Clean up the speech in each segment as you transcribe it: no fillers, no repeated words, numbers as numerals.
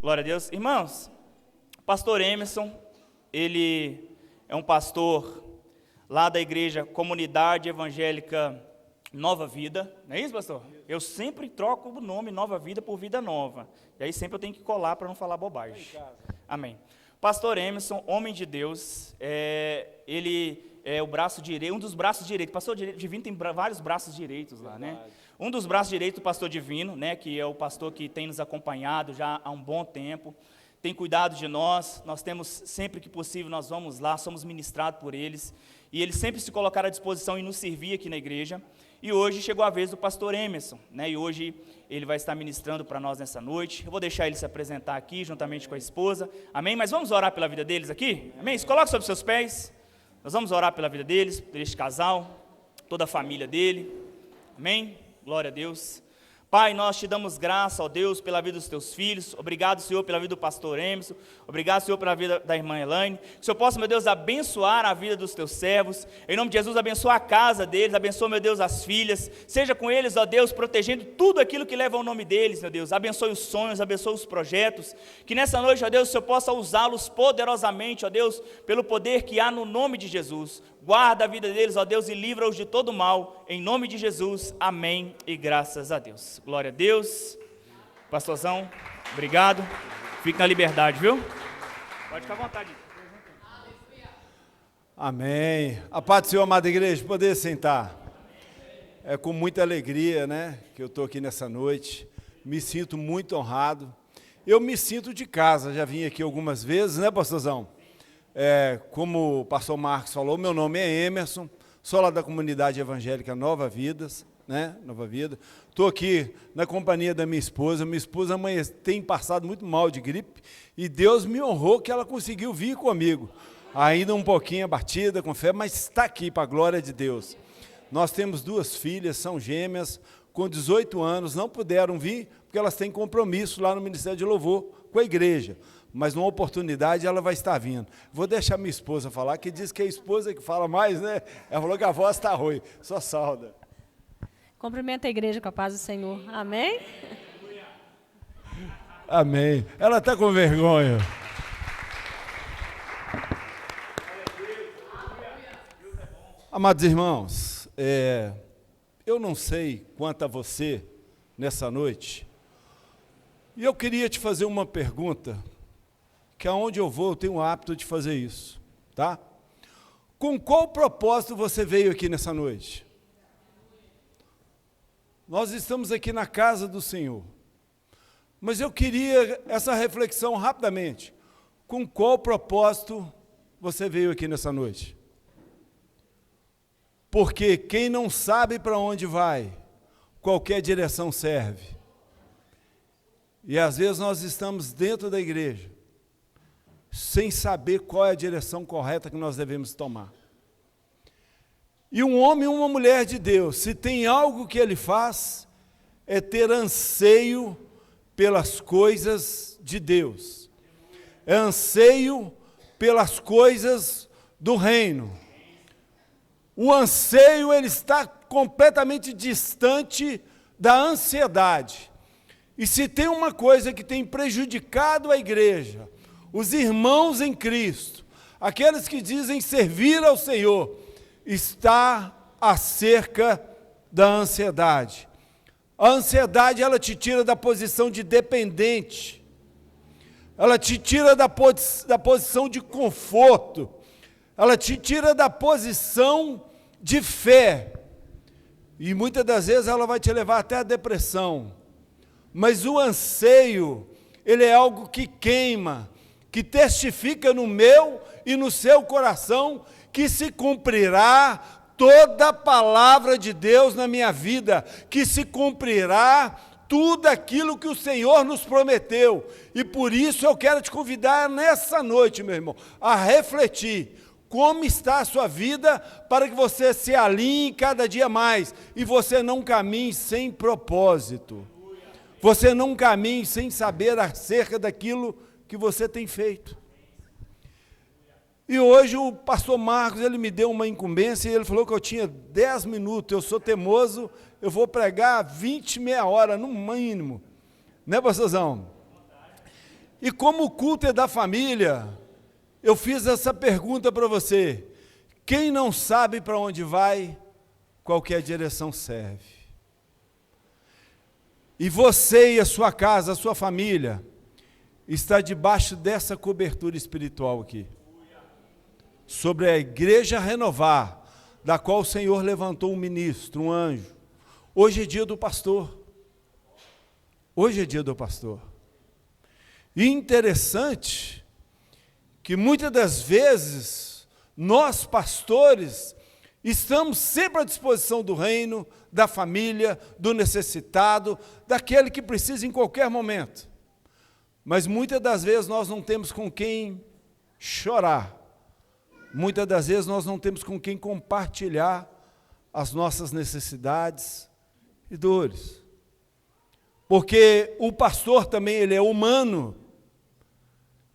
Glória a Deus. Irmãos, pastor Emerson, ele é um pastor lá da igreja Comunidade Evangélica Nova Vida. Não é isso, pastor? Eu sempre troco o nome Nova Vida por Vida Nova. E aí sempre eu tenho que colar para não falar bobagem. Amém. Pastor Emerson, homem de Deus, ele é o braço direito, um dos braços direitos. Pastor Divino tem vários braços direitos lá, né? Um dos braços direitos do pastor Divino, né, que é o pastor que tem nos acompanhado já há um bom tempo, tem cuidado de nós temos, sempre que possível, nós vamos lá, somos ministrados por eles, e eles sempre se colocaram à disposição e nos servir aqui na igreja, e hoje chegou a vez do pastor Emerson, né, e hoje ele vai estar ministrando para nós nessa noite. Eu vou deixar ele se apresentar aqui, juntamente com a esposa, amém? Mas vamos orar pela vida deles aqui, amém? Se coloque sobre os seus pés, nós vamos orar pela vida deles, por este casal, toda a família dele, amém? Glória a Deus. Pai, nós te damos graça, ó Deus, pela vida dos teus filhos. Obrigado, Senhor, pela vida do pastor Emerson. Obrigado, Senhor, pela vida da irmã Elaine. Que o Senhor possa, meu Deus, abençoar a vida dos teus servos. Em nome de Jesus, abençoa a casa deles, abençoa, meu Deus, as filhas. Seja com eles, ó Deus, protegendo tudo aquilo que leva ao nome deles, meu Deus. Abençoe os sonhos, abençoe os projetos. Que nessa noite, ó Deus, o Senhor possa usá-los poderosamente, ó Deus, pelo poder que há no nome de Jesus. Guarda a vida deles, ó Deus, e livra-os de todo mal, em nome de Jesus, amém, e graças a Deus. Glória a Deus. Pastorzão, obrigado, fique na liberdade, viu? Pode ficar à vontade. Amém. A paz do Senhor, amada igreja, poder sentar. É com muita alegria, né, que eu estou aqui nessa noite, me sinto muito honrado, eu me sinto de casa, já vim aqui algumas vezes, né, pastorzão? Como o pastor Marcos falou, meu nome é Emerson, sou lá da Comunidade Evangélica Nova Vidas, né? Nova Vida. Estou aqui na companhia da minha esposa amanhã tem passado muito mal de gripe, e Deus me honrou que ela conseguiu vir comigo, ainda um pouquinho abatida, com fé, mas está aqui para a glória de Deus. Nós temos 2 filhas, são gêmeas, com 18 anos, não puderam vir, porque elas têm compromisso lá no Ministério de Louvor com a igreja, mas numa oportunidade ela vai estar vindo. Vou deixar minha esposa falar, que diz que é a esposa que fala mais, né? Ela falou que a voz está ruim, só salda. Cumprimenta a igreja com a paz do Senhor, amém? Amém. Ela está com vergonha. Amados irmãos, eu não sei quanto a você nessa noite, e eu queria te fazer uma pergunta, que aonde eu vou eu tenho o hábito de fazer isso, tá? Com qual propósito você veio aqui nessa noite? Nós estamos aqui na casa do Senhor, mas eu queria essa reflexão rapidamente. Com qual propósito você veio aqui nessa noite? Porque quem não sabe para onde vai, qualquer direção serve. E às vezes nós estamos dentro da igreja, sem saber qual é a direção correta que nós devemos tomar. E um homem e uma mulher de Deus, se tem algo que ele faz, é ter anseio pelas coisas de Deus. É anseio pelas coisas do reino. O anseio, ele está completamente distante da ansiedade. E se tem uma coisa que tem prejudicado a igreja, os irmãos em Cristo, aqueles que dizem servir ao Senhor, está acerca da ansiedade. A ansiedade, ela te tira da posição de dependente, ela te tira da posição de conforto, ela te tira da posição de fé, e muitas das vezes ela vai te levar até a depressão. Mas o anseio, ele é algo que queima, que testifica no meu e no seu coração, que se cumprirá toda a palavra de Deus na minha vida, que se cumprirá tudo aquilo que o Senhor nos prometeu. E por isso eu quero te convidar nessa noite, meu irmão, a refletir como está a sua vida, para que você se alinhe cada dia mais, e você não caminhe sem propósito. Você não caminhe sem saber acerca daquilo que você tem feito. E hoje o pastor Marcos, ele me deu uma incumbência, e ele falou que eu tinha 10 minutos, eu sou teimoso, eu vou pregar 20, meia hora, no mínimo. Né, pastorzão? E como o culto é da família, eu fiz essa pergunta para você: quem não sabe para onde vai, qualquer direção serve. E você e a sua casa, a sua família, está debaixo dessa cobertura espiritual aqui. Sobre a igreja Renovar, da qual o Senhor levantou um ministro, um anjo. Hoje é dia do pastor. Hoje é dia do pastor. E interessante que muitas das vezes nós pastores estamos sempre à disposição do reino, da família, do necessitado, daquele que precisa em qualquer momento. Mas muitas das vezes nós não temos com quem chorar. Muitas das vezes nós não temos com quem compartilhar as nossas necessidades e dores. Porque o pastor também, ele é humano.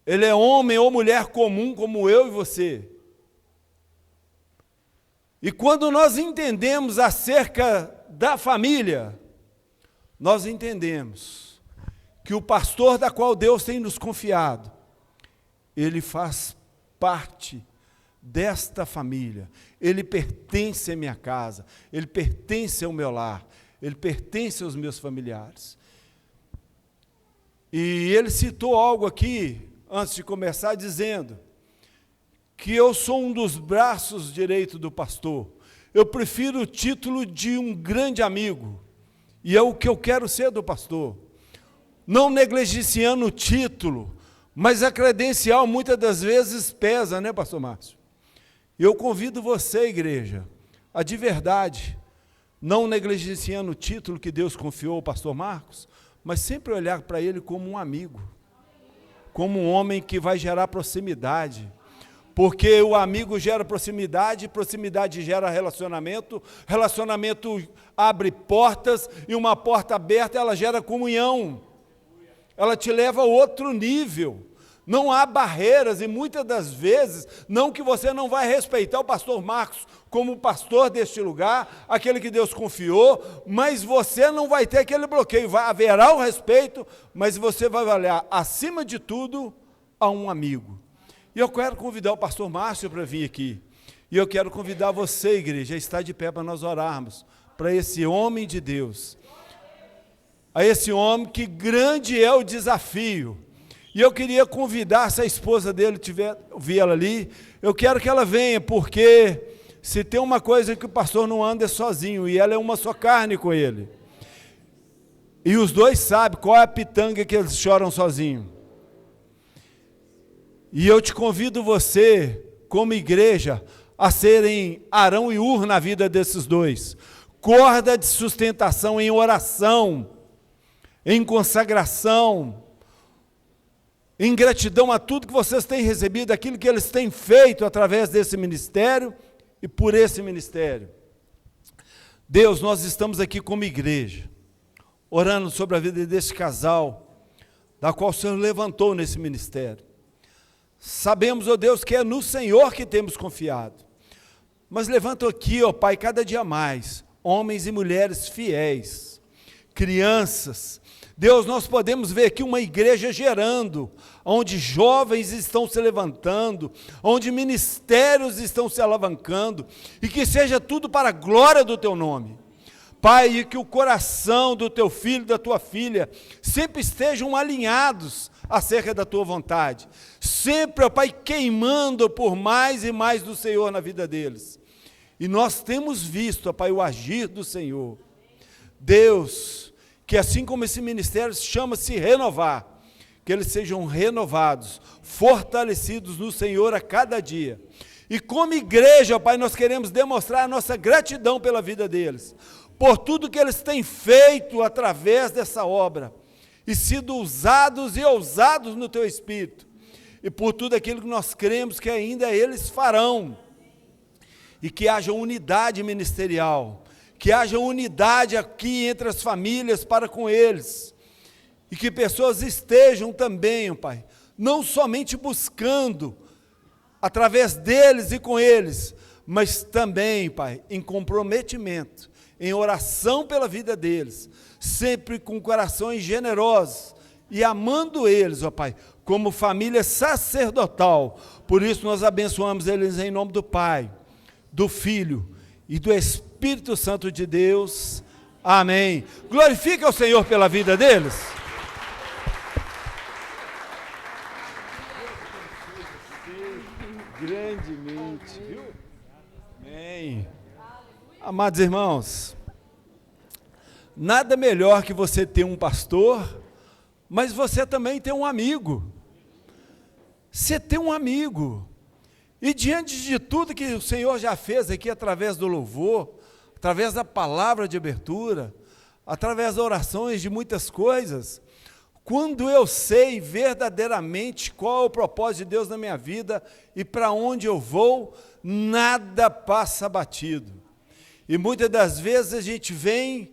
Ele é homem ou mulher comum, como eu e você. E quando nós entendemos acerca da família, nós entendemos que o pastor da qual Deus tem nos confiado, ele faz parte desta família, ele pertence à minha casa, ele pertence ao meu lar, ele pertence aos meus familiares. E ele citou algo aqui, antes de começar, dizendo que eu sou um dos braços direitos do pastor. Eu prefiro o título de um grande amigo, e é o que eu quero ser do pastor. Não negligenciando o título, mas a credencial muitas das vezes pesa, né, pastor Márcio? Eu convido você, igreja, a de verdade, não negligenciando o título que Deus confiou ao pastor Marcos, mas sempre olhar para ele como um amigo, como um homem que vai gerar proximidade, porque o amigo gera proximidade, proximidade gera relacionamento, relacionamento abre portas, e uma porta aberta, ela gera comunhão, ela te leva a outro nível. Não há barreiras, e muitas das vezes, não que você não vai respeitar o pastor Marcos como pastor deste lugar, aquele que Deus confiou, mas você não vai ter aquele bloqueio, haverá o respeito, mas você vai olhar, acima de tudo, a um amigo. E eu quero convidar o pastor Márcio para vir aqui, e eu quero convidar você, igreja, a estar de pé para nós orarmos, para esse homem de Deus, a esse homem que grande é o desafio. E eu queria convidar, se a esposa dele vir ela ali, eu quero que ela venha, porque se tem uma coisa que o pastor não anda é sozinho, e ela é uma só carne com ele. E os dois sabem qual é a pitanga que eles choram sozinhos. E eu te convido você, como igreja, a serem Arão e Ur na vida desses dois. Corda de sustentação em oração, em consagração, em gratidão a tudo que vocês têm recebido, aquilo que eles têm feito através desse ministério e por esse ministério. Deus, nós estamos aqui como igreja, orando sobre a vida desse casal, da qual o Senhor levantou nesse ministério. Sabemos, ó Deus, que é no Senhor que temos confiado. Mas levanto aqui, ó Pai, cada dia mais, homens e mulheres fiéis, crianças. Deus, nós podemos ver aqui uma igreja gerando, onde jovens estão se levantando, onde ministérios estão se alavancando, e que seja tudo para a glória do Teu nome. Pai, e que o coração do Teu filho, da Tua filha, sempre estejam alinhados acerca da Tua vontade. Sempre, ó Pai, queimando por mais e mais do Senhor na vida deles. E nós temos visto, ó Pai, o agir do Senhor. Deus, que assim como esse ministério chama-se renovar, que eles sejam renovados, fortalecidos no Senhor a cada dia. E como igreja, Pai, nós queremos demonstrar a nossa gratidão pela vida deles, por tudo que eles têm feito através dessa obra, e sido usados e ousados no Teu Espírito, e por tudo aquilo que nós cremos que ainda eles farão, e que haja unidade ministerial, que haja unidade aqui entre as famílias para com eles, e que pessoas estejam também, Pai, não somente buscando, através deles e com eles, mas também, Pai, em comprometimento, em oração pela vida deles, sempre com corações generosos, e amando eles, ó Pai, como família sacerdotal. Por isso nós abençoamos eles em nome do Pai, do Filho e do Espírito Santo de Deus. Amém. Glorifica o Senhor pela vida deles. Grandemente, viu? Amém. Amados irmãos, nada melhor que você ter um pastor, mas você também ter um amigo. Você tem um amigo. E diante de tudo que o Senhor já fez aqui através do louvor, através da palavra de abertura, através das orações, de muitas coisas, quando eu sei verdadeiramente qual é o propósito de Deus na minha vida e para onde eu vou, nada passa batido. E muitas das vezes a gente vem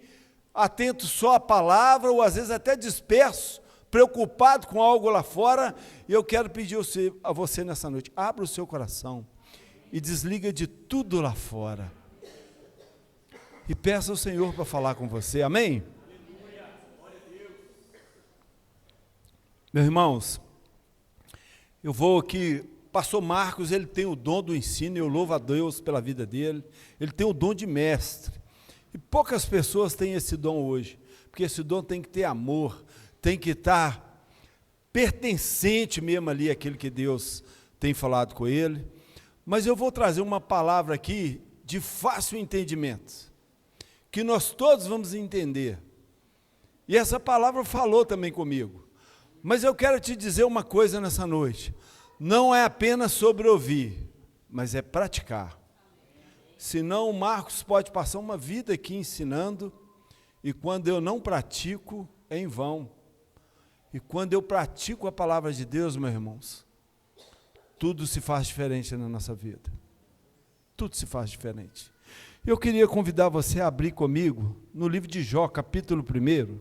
atento só à palavra, ou às vezes até disperso, preocupado com algo lá fora, e eu quero pedir a você nessa noite, abra o seu coração e desliga de tudo lá fora. E peça ao Senhor para falar com você, amém? Meus irmãos, eu vou aqui, pastor Marcos, ele tem o dom do ensino, eu louvo a Deus pela vida dele, ele tem o dom de mestre, e poucas pessoas têm esse dom hoje, porque esse dom tem que ter amor, tem que estar pertencente mesmo ali àquilo que Deus tem falado com ele, mas eu vou trazer uma palavra aqui de fácil entendimento, que nós todos vamos entender, e essa palavra falou também comigo, mas eu quero te dizer uma coisa nessa noite, não é apenas sobre ouvir, mas é praticar, senão o Marcos pode passar uma vida aqui ensinando, e quando eu não pratico, é em vão, e quando eu pratico a palavra de Deus, meus irmãos, tudo se faz diferente na nossa vida, tudo se faz diferente. Eu queria convidar você a abrir comigo no livro de Jó, capítulo 1.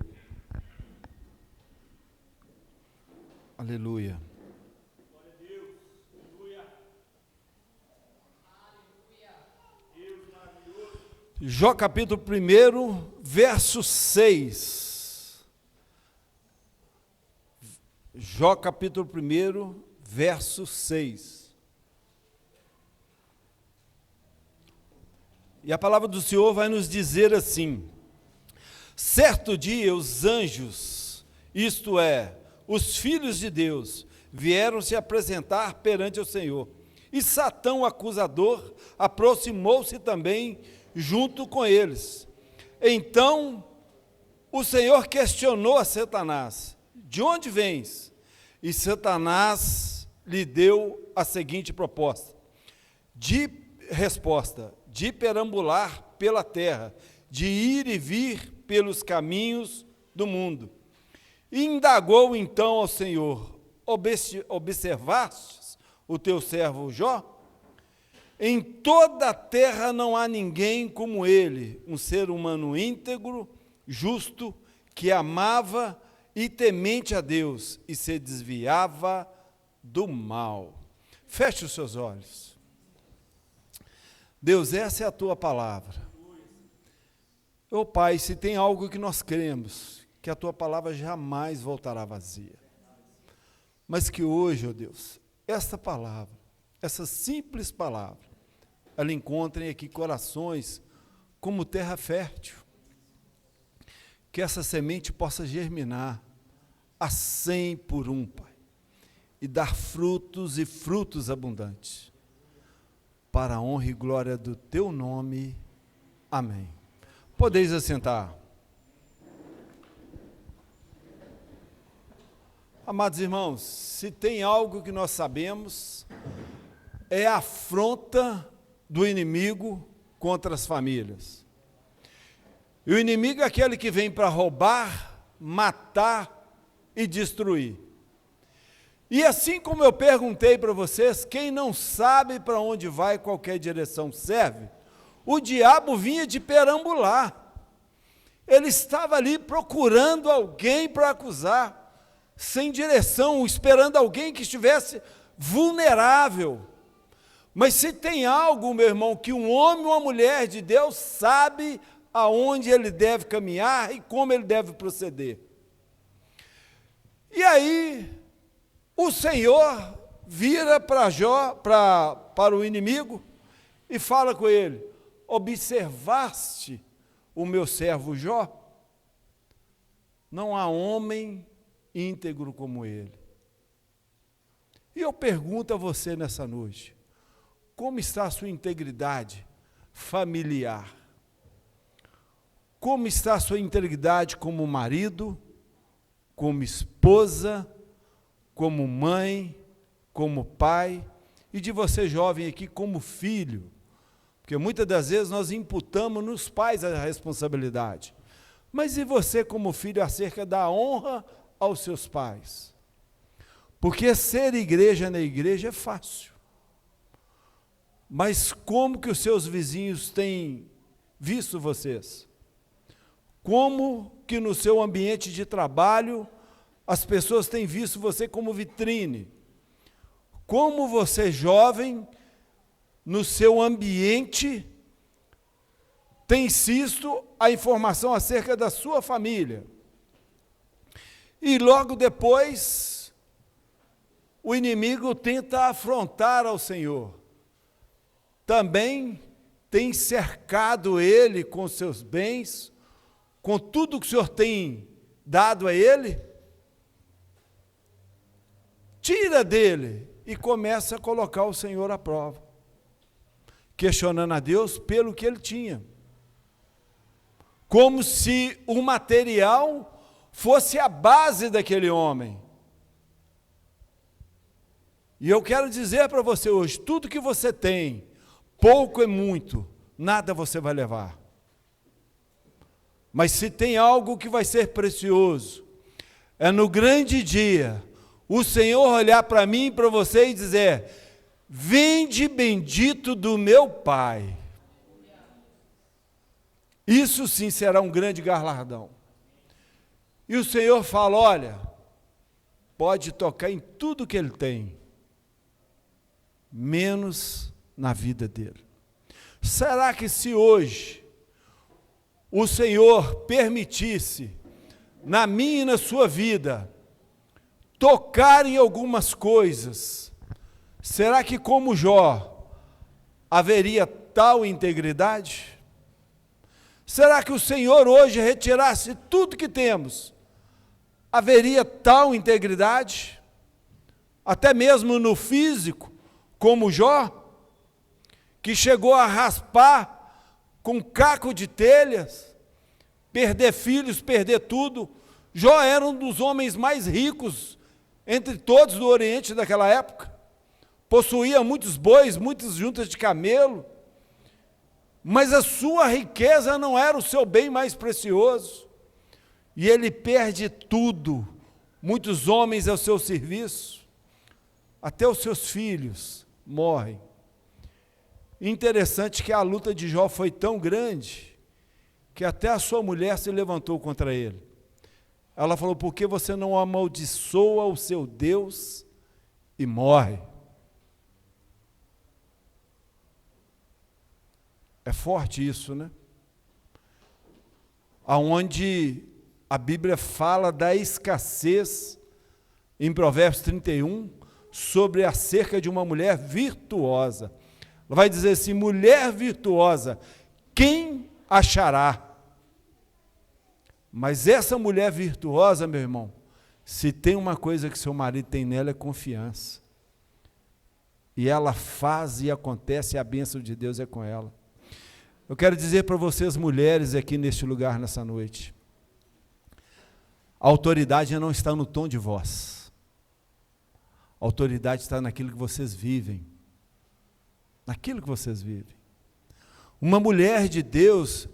Aleluia. Jó capítulo 1, verso 6. Jó capítulo 1, verso 6. E a palavra do Senhor vai nos dizer assim: certo dia os anjos, isto é, os filhos de Deus, vieram se apresentar perante o Senhor. E Satã, o acusador, aproximou-se também junto com eles. Então o Senhor questionou a Satanás: de onde vens? E Satanás lhe deu a seguinte resposta: de perambular pela terra, de ir e vir pelos caminhos do mundo. E indagou então ao Senhor: observastes o teu servo Jó? Em toda a terra não há ninguém como ele, um ser humano íntegro, justo, que amava e temente a Deus e se desviava do mal. Feche os seus olhos. Deus, essa é a tua palavra. Ô Pai, se tem algo que nós cremos, que a tua palavra jamais voltará vazia, mas que hoje, ó Deus, esta palavra, essa simples palavra, ela encontre aqui corações como terra fértil, que essa semente possa germinar a 100 por 1, Pai, e dar frutos e frutos abundantes, para a honra e glória do teu nome, amém. Podeis assentar. Amados irmãos, se tem algo que nós sabemos, é a afronta do inimigo contra as famílias. E o inimigo é aquele que vem para roubar, matar e destruir. E assim como eu perguntei para vocês, quem não sabe para onde vai, qualquer direção serve, o diabo vinha de perambular. Ele estava ali procurando alguém para acusar, sem direção, esperando alguém que estivesse vulnerável. Mas se tem algo, meu irmão, que um homem ou uma mulher de Deus sabe aonde ele deve caminhar e como ele deve proceder. E aí, o Senhor vira para o inimigo e fala com ele: observaste o meu servo Jó? Não há homem íntegro como ele. E eu pergunto a você nessa noite: como está a sua integridade familiar? Como está a sua integridade como marido, como esposa, como mãe, como pai, e de você jovem aqui como filho? Porque muitas das vezes nós imputamos nos pais a responsabilidade. Mas e você como filho acerca da honra aos seus pais? Porque ser igreja na igreja é fácil. Mas como que os seus vizinhos têm visto vocês? Como que no seu ambiente de trabalho as pessoas têm visto você como vitrine? Como você, jovem, no seu ambiente, tem visto a informação acerca da sua família? E logo depois, o inimigo tenta afrontar ao Senhor. Também tem cercado ele com seus bens, com tudo que o Senhor tem dado a ele, tira dele e começa a colocar o Senhor à prova, questionando a Deus pelo que ele tinha, como se o material fosse a base daquele homem. E eu quero dizer para você hoje: tudo que você tem, pouco é muito, nada você vai levar. Mas se tem algo que vai ser precioso, é no grande dia, o Senhor olhar para mim e para você e dizer: vinde bendito do meu Pai. Isso sim será um grande galardão. E o Senhor fala: olha, pode tocar em tudo que ele tem, menos na vida dele. Será que se hoje o Senhor permitisse, na minha e na sua vida, tocar em algumas coisas, será que como Jó haveria tal integridade? Será que o Senhor hoje retirasse tudo que temos, haveria tal integridade? Até mesmo no físico, como Jó, que chegou a raspar com caco de telhas, perder filhos, perder tudo. Jó era um dos homens mais ricos entre todos do Oriente daquela época, possuía muitos bois, muitas juntas de camelo, mas a sua riqueza não era o seu bem mais precioso, e ele perde tudo, muitos homens ao seu serviço, até os seus filhos morrem. Interessante que a luta de Jó foi tão grande, que até a sua mulher se levantou contra ele. Ela falou: por que você não amaldiçoa o seu Deus e morre? É forte isso, né? Aonde a Bíblia fala da escassez, em Provérbios 31, sobre acerca de uma mulher virtuosa. Ela vai dizer assim: mulher virtuosa, quem achará? Mas essa mulher virtuosa, meu irmão, se tem uma coisa que seu marido tem nela, é confiança. E ela faz e acontece, e a bênção de Deus é com ela. Eu quero dizer para vocês, mulheres, aqui neste lugar, nessa noite, a autoridade não está no tom de voz. A autoridade está naquilo que vocês vivem. Naquilo que vocês vivem. Uma mulher de Deus,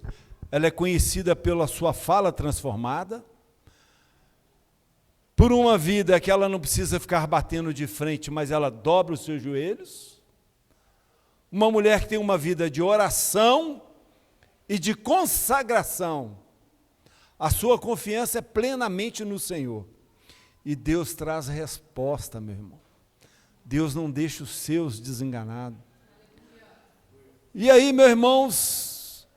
ela é conhecida pela sua fala transformada, por uma vida que ela não precisa ficar batendo de frente, mas ela dobra os seus joelhos. Uma mulher que tem uma vida de oração e de consagração. A sua confiança é plenamente no Senhor. E Deus traz a resposta, meu irmão. Deus não deixa os seus desenganados. E aí, meus irmãos,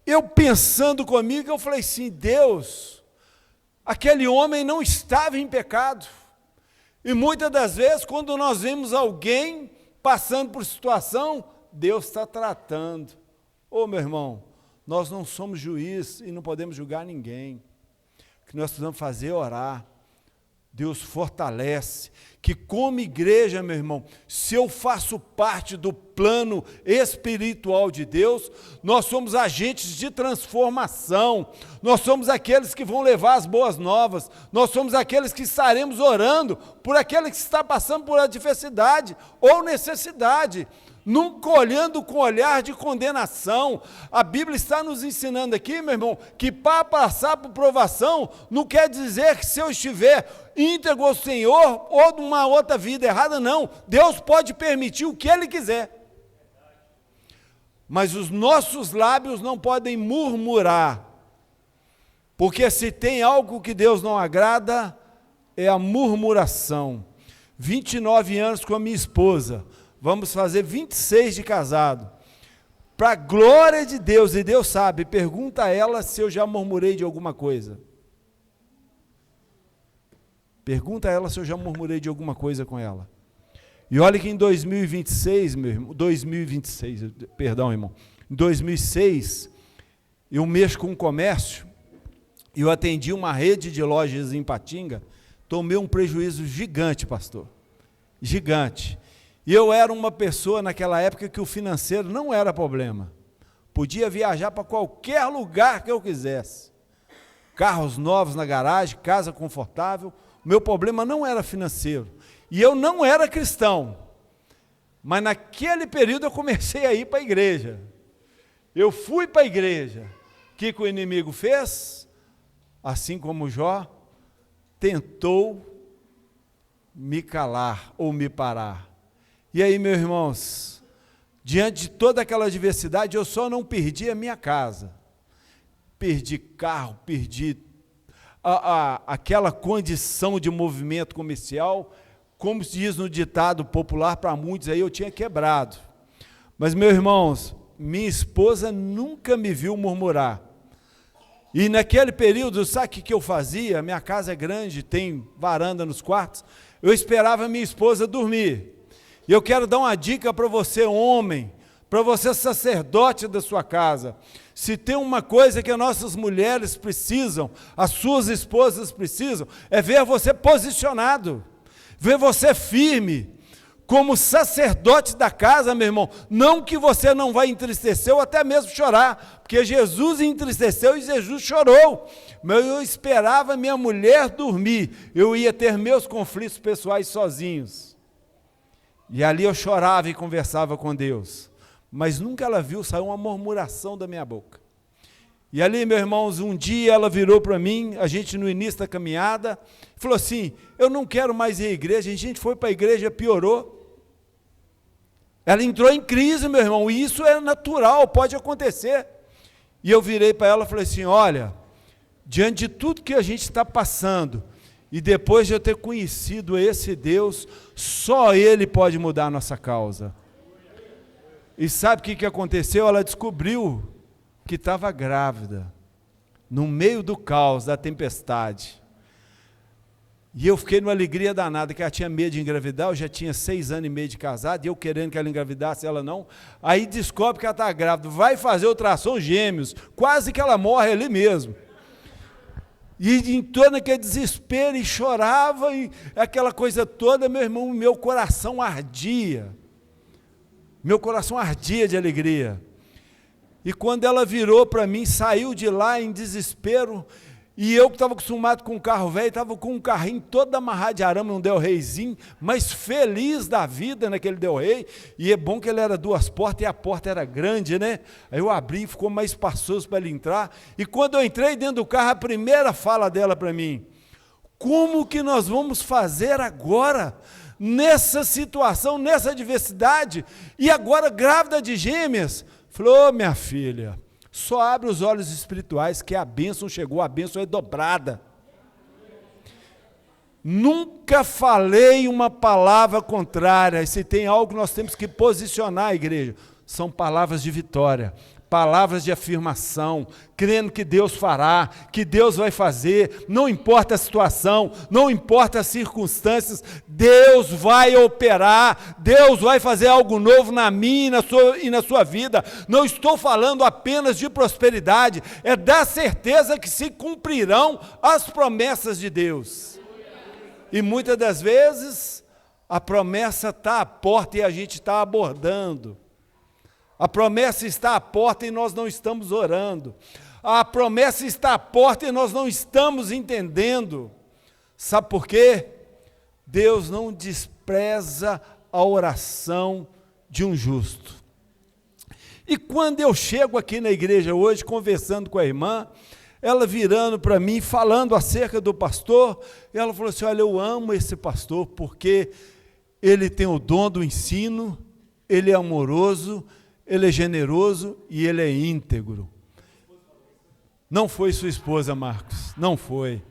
eu pensando comigo, eu falei assim: Deus, Aquele homem não estava em pecado. E muitas das vezes, quando nós vemos alguém passando por situação, Deus está tratando. Ô meu irmão, nós não somos juiz e não podemos julgar ninguém. O que nós precisamos fazer é orar. Deus fortalece, que como igreja, meu irmão, se eu faço parte do plano espiritual de Deus, nós somos agentes de transformação, nós somos aqueles que vão levar as boas novas, nós somos aqueles que estaremos orando por aquele que está passando por adversidade ou necessidade, nunca olhando com olhar de condenação. A Bíblia está nos ensinando aqui, meu irmão, que para passar por provação, não quer dizer que se eu estiver íntegro ao Senhor, ou numa outra vida errada, não. Deus pode permitir o que Ele quiser. Mas os nossos lábios não podem murmurar, porque se tem algo que Deus não agrada, é a murmuração. 29 anos com a minha esposa, vamos fazer 26 de casado. Para a glória de Deus, e Deus sabe, pergunta a ela se eu já murmurei de alguma coisa. Pergunta a ela se eu já murmurei de alguma coisa com ela. E olha que em 2026, meu irmão, 2026, perdão, irmão, em 2006, eu mexo com comércio, eu atendi uma rede de lojas em Ipatinga, tomei um prejuízo gigante, pastor, gigante. E eu era uma pessoa naquela época que o financeiro não era problema. Podia viajar para qualquer lugar que eu quisesse. Carros novos na garagem, casa confortável. O meu problema não era financeiro. E eu não era cristão. Mas naquele período eu comecei a ir para a igreja. Eu fui para a igreja. O que o inimigo fez? Assim como Jó, tentou me calar ou me parar. E aí, meus irmãos, diante de toda aquela adversidade, eu só não perdi a minha casa. Perdi carro, perdi aquela condição de movimento comercial, como se diz no ditado popular, para muitos aí eu tinha quebrado. Mas, meus irmãos, minha esposa nunca me viu murmurar. E naquele período, sabe o que eu fazia? Minha casa é grande, tem varanda nos quartos, eu esperava minha esposa dormir. E eu quero dar uma dica para você, homem, para você, sacerdote da sua casa. Se tem uma coisa que as nossas mulheres precisam, as suas esposas precisam, é ver você posicionado, ver você firme, como sacerdote da casa, meu irmão. Não que você não vai entristecer ou até mesmo chorar, porque Jesus entristeceu e Jesus chorou. Mas eu esperava minha mulher dormir, eu ia ter meus conflitos pessoais sozinhos. E ali eu chorava e conversava com Deus. Mas nunca ela viu sair uma murmuração da minha boca. E ali, meus irmãos, um dia ela virou para mim, a gente no início da caminhada, falou assim, eu não quero mais ir à igreja. A gente foi para a igreja, piorou. Ela entrou em crise, meu irmão, e isso é natural, pode acontecer. E eu virei para ela e falei assim, olha, diante de tudo que a gente está passando, e depois de eu ter conhecido esse Deus, só Ele pode mudar a nossa causa. E sabe o que aconteceu? Ela descobriu que estava grávida, no meio do caos, da tempestade. E eu fiquei numa alegria danada, que ela tinha medo de engravidar, eu já tinha 6 anos e meio de casado, e eu querendo que ela engravidasse, ela não. Aí descobre que ela está grávida, vai fazer ultrassom gêmeos, quase que ela morre ali mesmo. E entrou naquele desespero, e chorava, e aquela coisa toda, meu irmão, meu coração ardia. Meu coração ardia de alegria. E quando ela virou para mim, saiu de lá em desespero, e eu que estava acostumado com um carro velho, estava com um carrinho todo amarrado de arame, um Del Reyzinho, mas feliz da vida naquele Del Rey, e é bom que ele era 2 portas, e a porta era grande, né? Aí eu abri, ficou mais espaçoso para ele entrar, e quando eu entrei dentro do carro, a primeira fala dela para mim, como que nós vamos fazer agora, nessa situação, nessa adversidade, e agora grávida de gêmeas? Falou, minha filha, só abre os olhos espirituais que a bênção chegou, a bênção é dobrada. Nunca falei uma palavra contrária, e se tem algo que nós temos que posicionar a igreja, são palavras de vitória, palavras de afirmação, crendo que Deus fará, que Deus vai fazer, não importa a situação, não importa as circunstâncias, Deus vai operar, Deus vai fazer algo novo na minha e na sua vida. Não estou falando apenas de prosperidade, é da certeza que se cumprirão as promessas de Deus. E muitas das vezes, a promessa está à porta e a gente está abordando. A promessa está à porta e nós não estamos orando. A promessa está à porta e nós não estamos entendendo. Sabe por quê? Deus não despreza a oração de um justo. E quando eu chego aqui na igreja hoje, conversando com a irmã, ela virando para mim, falando acerca do pastor, ela falou assim: olha, eu amo esse pastor porque ele tem o dom do ensino, ele é amoroso, ele é generoso e ele é íntegro. Não foi sua esposa, Marcos, não foi.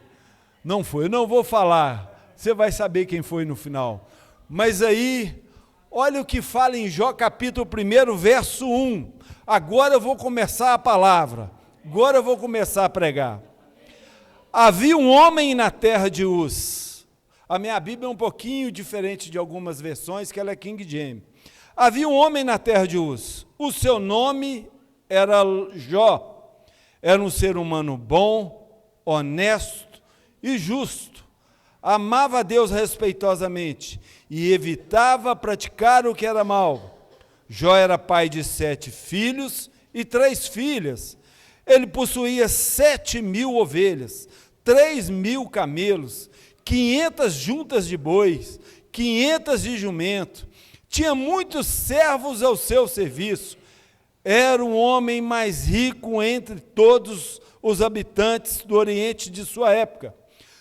Não foi, eu não vou falar, você vai saber quem foi no final. Mas aí, olha o que fala em Jó capítulo 1, verso 1. Agora eu vou começar a palavra, agora eu vou começar a pregar. Havia um homem na terra de Uz. A minha Bíblia é um pouquinho diferente de algumas versões, que ela é King James. Havia um homem na terra de Uz, o seu nome era Jó, era um ser humano bom, honesto e justo, amava a Deus respeitosamente e evitava praticar o que era mal. Jó era pai de 7 filhos e 3 filhas, ele possuía 7.000 ovelhas, 3.000 camelos, 500 juntas de bois, 500 de jumento, tinha muitos servos ao seu serviço, era um homem mais rico entre todos os habitantes do Oriente de sua época.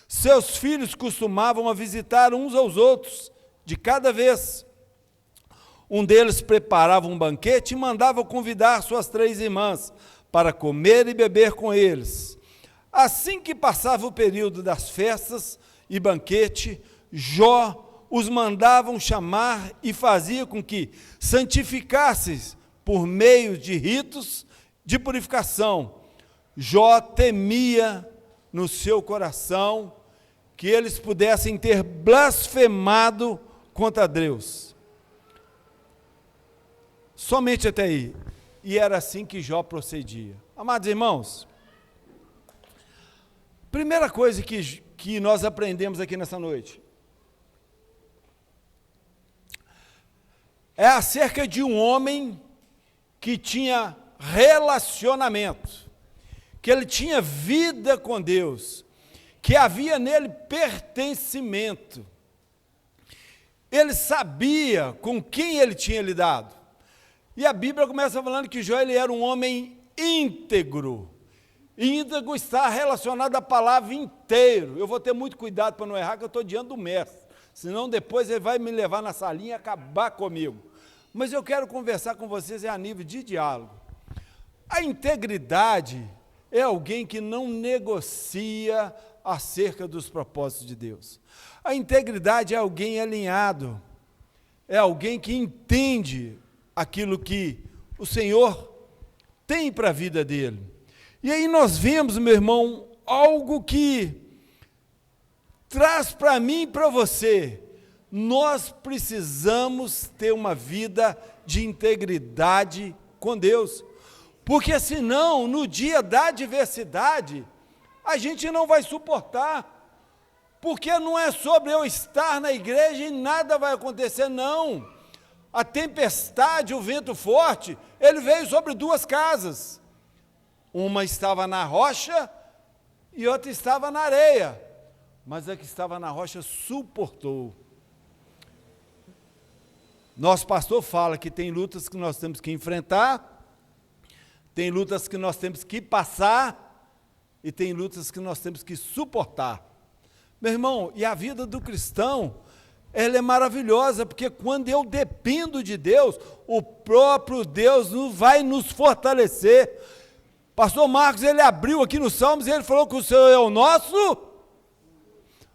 Seus filhos costumavam a visitar uns aos outros, de cada vez. Um deles preparava um banquete e mandava convidar suas 3 irmãs para comer e beber com eles. Assim que passava o período das festas e banquete, Jó os mandavam chamar e fazia com que santificassem por meio de ritos de purificação. Jó temia no seu coração que eles pudessem ter blasfemado contra Deus. Somente até aí. E era assim que Jó procedia. Amados irmãos, primeira coisa que nós aprendemos aqui nessa noite é acerca de um homem que tinha relacionamento, que ele tinha vida com Deus, que havia nele pertencimento. Ele sabia com quem ele tinha lidado. E a Bíblia começa falando que Jó ele era um homem íntegro. Íntegro está relacionado à palavra inteiro. Eu vou ter muito cuidado para não errar, que eu estou diante do mestre. Senão depois ele vai me levar na salinha e acabar comigo. Mas eu quero conversar com vocês a nível de diálogo. A integridade é alguém que não negocia acerca dos propósitos de Deus. A integridade é alguém alinhado, é alguém que entende aquilo que o Senhor tem para a vida dele. E aí nós vemos, meu irmão, algo que traz para mim e para você. Nós precisamos ter uma vida de integridade com Deus, porque senão, no dia da adversidade, a gente não vai suportar, porque não é sobre eu estar na igreja e nada vai acontecer, não. A tempestade, o vento forte, ele veio sobre 2 casas, uma estava na rocha e outra estava na areia, mas a que estava na rocha suportou. Nosso pastor fala que tem lutas que nós temos que enfrentar, tem lutas que nós temos que passar e tem lutas que nós temos que suportar. Meu irmão, e a vida do cristão, ela é maravilhosa, porque quando eu dependo de Deus, o próprio Deus vai nos fortalecer. Pastor Marcos, ele abriu aqui nos Salmos e ele falou que o Senhor é o nosso.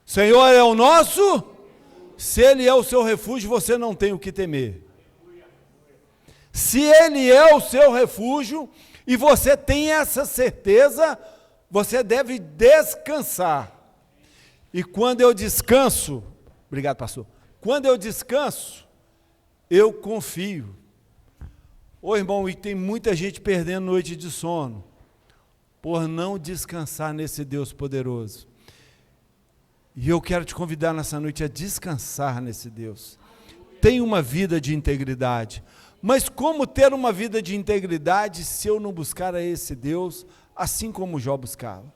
Senhor é o nosso. Se Ele é o seu refúgio, você não tem o que temer. Se Ele é o seu refúgio, e você tem essa certeza, você deve descansar. E quando eu descanso, obrigado, pastor, quando eu descanso, eu confio. Ô irmão, e tem muita gente perdendo noite de sono, por não descansar nesse Deus poderoso. E eu quero te convidar nessa noite a descansar nesse Deus. Tenha uma vida de integridade. Mas como ter uma vida de integridade se eu não buscar a esse Deus, assim como Jó buscava?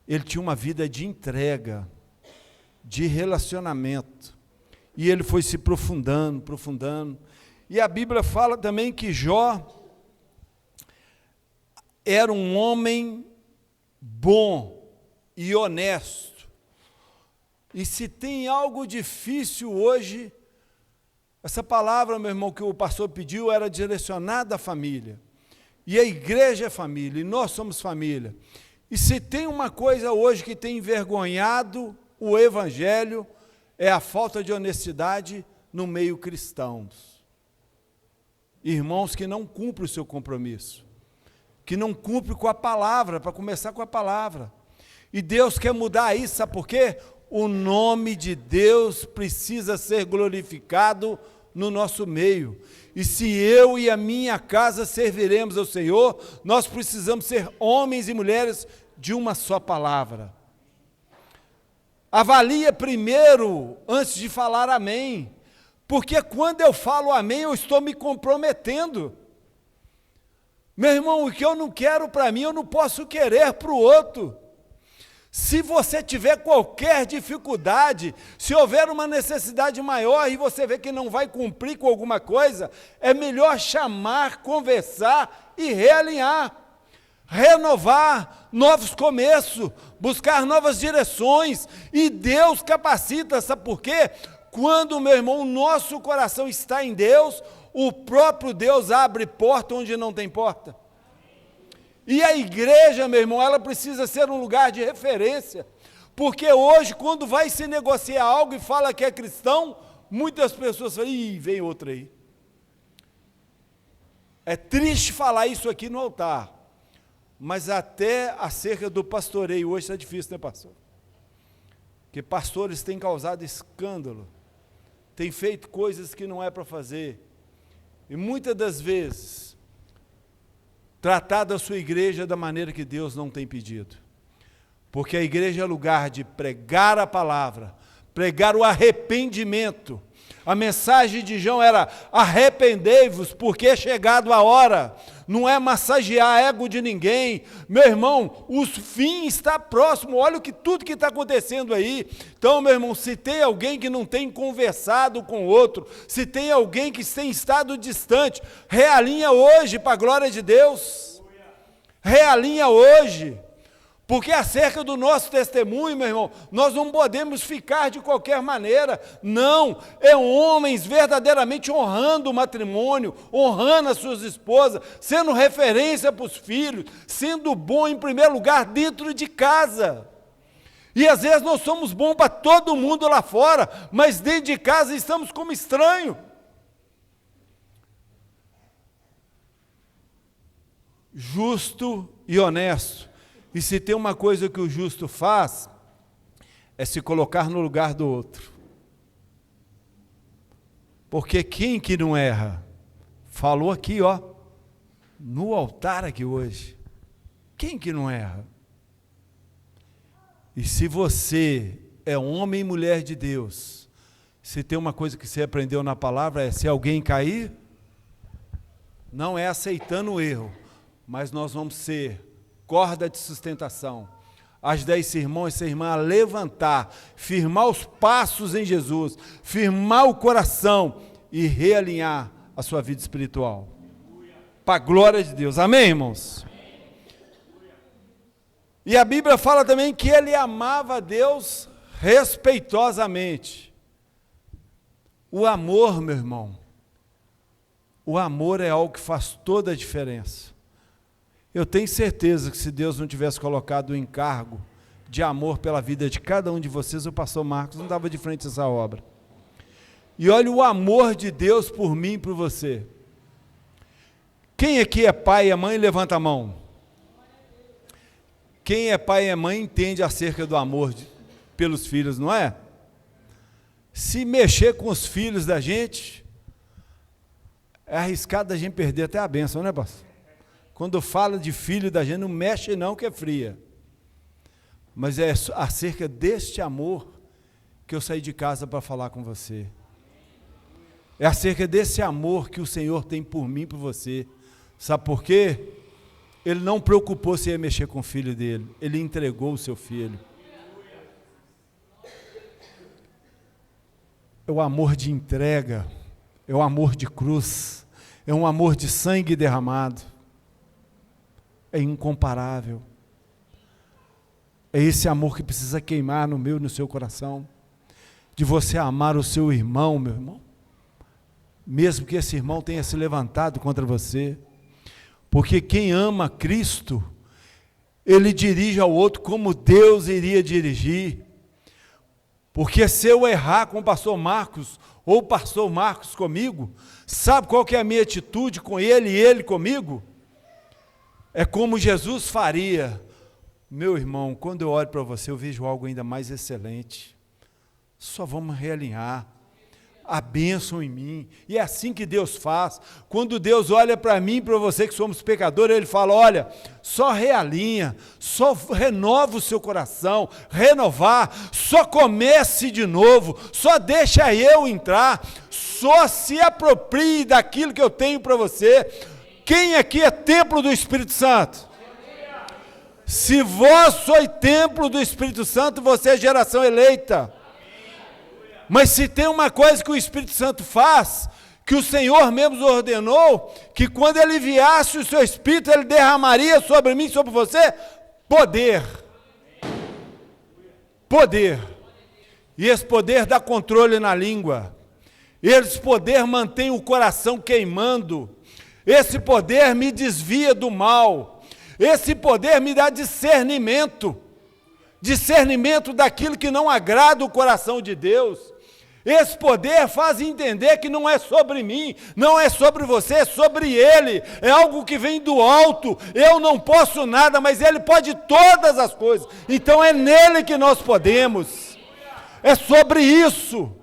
Ele tinha uma vida de entrega, de relacionamento. E ele foi se aprofundando. E a Bíblia fala também que Jó era um homem bom e honesto. E se tem algo difícil hoje, essa palavra, meu irmão, que o pastor pediu, era direcionada à família. E a igreja é família, e nós somos família. E se tem uma coisa hoje que tem envergonhado o evangelho, é a falta de honestidade no meio cristão. Irmãos que não cumprem o seu compromisso, que não cumprem com a palavra, para começar com a palavra. E Deus quer mudar isso, sabe por quê? O nome de Deus precisa ser glorificado no nosso meio. E se eu e a minha casa serviremos ao Senhor, nós precisamos ser homens e mulheres de uma só palavra. Avalia primeiro, antes de falar amém. Porque quando eu falo amém, eu estou me comprometendo. Meu irmão, o que eu não quero para mim, eu não posso querer para o outro. Se você tiver qualquer dificuldade, se houver uma necessidade maior e você vê que não vai cumprir com alguma coisa, é melhor chamar, conversar e realinhar, renovar, novos começos, buscar novas direções, e Deus capacita, sabe por quê? Quando, meu irmão, o nosso coração está em Deus, o próprio Deus abre porta onde não tem porta. E a igreja, meu irmão, ela precisa ser um lugar de referência, porque hoje, quando vai se negociar algo e fala que é cristão, muitas pessoas falam, ih, vem outro aí. É triste falar isso aqui no altar, mas até acerca do pastoreio, hoje está difícil, né, pastor? Porque pastores têm causado escândalo, têm feito coisas que não é para fazer, e muitas das vezes, tratar da sua igreja da maneira que Deus não tem pedido. Porque a igreja é lugar de pregar a palavra, pregar o arrependimento. A mensagem de João era, arrependei-vos, porque é chegado a hora. Não é massagear ego de ninguém. Meu irmão, o fim está próximo. Olha tudo que está acontecendo aí. Então, meu irmão, se tem alguém que não tem conversado com o outro, se tem alguém que tem estado distante, realinha hoje para a glória de Deus. Realinha hoje. Porque acerca do nosso testemunho, meu irmão, nós não podemos ficar de qualquer maneira. Não, é homens verdadeiramente honrando o matrimônio, honrando as suas esposas, sendo referência para os filhos, sendo bom em primeiro lugar dentro de casa. E às vezes nós somos bons para todo mundo lá fora, mas dentro de casa estamos como estranho. Justo e honesto. E se tem uma coisa que o justo faz, é se colocar no lugar do outro. Porque quem que não erra? Falou aqui, ó, no altar aqui hoje. Quem que não erra? E se você é homem e mulher de Deus, se tem uma coisa que você aprendeu na palavra, é se alguém cair, não é aceitando o erro, mas nós vamos ser corda de sustentação, ajudar esse irmão e essa irmã a levantar, firmar os passos em Jesus, firmar o coração e realinhar a sua vida espiritual, para a glória de Deus, amém, irmãos? E a Bíblia fala também que ele amava a Deus respeitosamente. O amor, meu irmão, o amor é algo que faz toda a diferença. Eu tenho certeza que se Deus não tivesse colocado o encargo de amor pela vida de cada um de vocês, o pastor Marcos não dava de frente a essa obra. E olha o amor de Deus por mim e por você. Quem aqui é pai e é mãe, levanta a mão. Quem é pai e é mãe entende acerca do amor pelos filhos, não é? Se mexer com os filhos da gente, é arriscado a gente perder até a bênção, né, pastor? Quando fala de filho da gente, não mexe não, que é fria. Mas é acerca deste amor que eu saí de casa para falar com você. É acerca desse amor que o Senhor tem por mim e por você. Sabe por quê? Ele não preocupou se ia mexer com o filho dele. Ele entregou o seu filho. É o amor de entrega. É o amor de cruz. É um amor de sangue derramado. É incomparável. É esse amor que precisa queimar no meu e no seu coração. De você amar o seu irmão, meu irmão. Mesmo que esse irmão tenha se levantado contra você. Porque quem ama Cristo, ele dirige ao outro como Deus iria dirigir. Porque se eu errar com o pastor Marcos, ou o pastor Marcos comigo, sabe qual que é a minha atitude com ele e ele comigo? É como Jesus faria. Meu irmão, quando eu olho para você, eu vejo algo ainda mais excelente. Só vamos realinhar. A bênção em mim, e é assim que Deus faz. Quando Deus olha para mim e para você que somos pecadores, Ele fala, olha, só realinha, só renova o seu coração, renovar, só comece de novo, só deixa eu entrar, só se aproprie daquilo que eu tenho para você. Quem aqui é templo do Espírito Santo? Se vós sois templo do Espírito Santo, você é geração eleita. Mas se tem uma coisa que o Espírito Santo faz, que o Senhor mesmo ordenou, que quando Ele enviasse o seu Espírito, Ele derramaria sobre mim, sobre você, poder. Poder. E esse poder dá controle na língua. Esse poder mantém o coração queimando. Esse poder me desvia do mal. Esse poder me dá discernimento. Discernimento daquilo que não agrada o coração de Deus. Esse poder faz entender que não é sobre mim, não é sobre você, é sobre Ele, é algo que vem do alto, eu não posso nada, mas Ele pode todas as coisas, então é nele que nós podemos, é sobre isso.